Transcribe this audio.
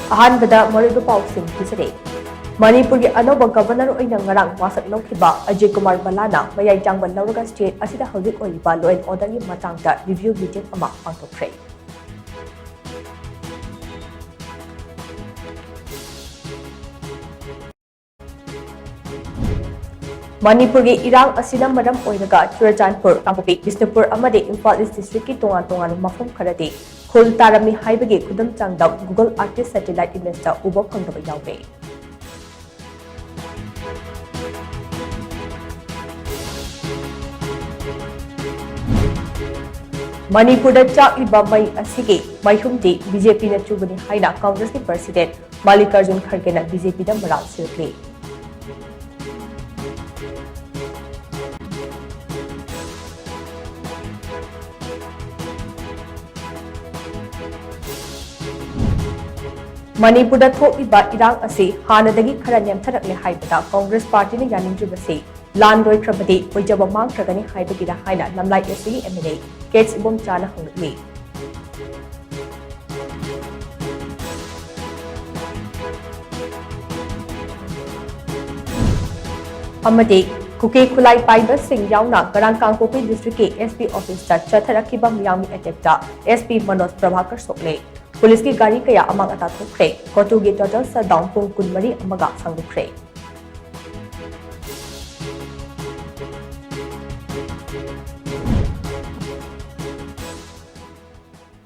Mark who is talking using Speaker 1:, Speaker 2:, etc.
Speaker 1: अहानबदा मरुदु पाउसिंग पिसरे मणिपुर की अनौब गवर्नर ओइना ngarang वासक लौखिबा अजय कुमार बलाना मयाई जांगबन लौरगा स्टेट असिदा हौजिक ओइबा लॉ एंड ऑर्डर की मतांगदा रिव्यू मीटिंग अमा पांथोखरे मणिपुर की इरांग असिना मरम ओइरगा चुरचानपुर कांगपी बिष्णुपुर अमदे इम्फाल ईस्ट डिस्ट्रिक्ट की तोंगान तोंगान मफम खरदे खुल तारमी हाइबगे खुदम चांगदा गूगल आर्टिस्ट सैटेलाइट इमेज ता उबो फंगदबा यावे मणिपुर चाकलिबा मई असिगे मईहुमदी बीजेपी न चुबनी हाइना कांग्रेस की प्रेसिडेंट मल्लिकार्जुन खड़गे न बीजेपी दा मराल सिरले मणिपुर थोकिबा इरांग असे हानदगी खरा नेमथरकले हाइबदा कांग्रेस पार्टी ने यानिंगजुबसे लान लोइख्रबदि ओइजबा मांगख्रगनि हाइबगिरा हाइना लमलाई एससी एमएलए केट्स इबोम चाना हंगली अमदे कुके खुलाई पाइबा सिंह यावना गरांग कांगपोपी डिस्ट्रिक्ट के एसपी ऑफिस ता चथरकिबा मियामी अटैकता एसपी मनोज प्रभाकर सोकले पुलिस की गाड़ी कया अमांग अता थोखरे कोटू के टोटल सटडाउन पुंग कुनमरी अमगा संगुखरे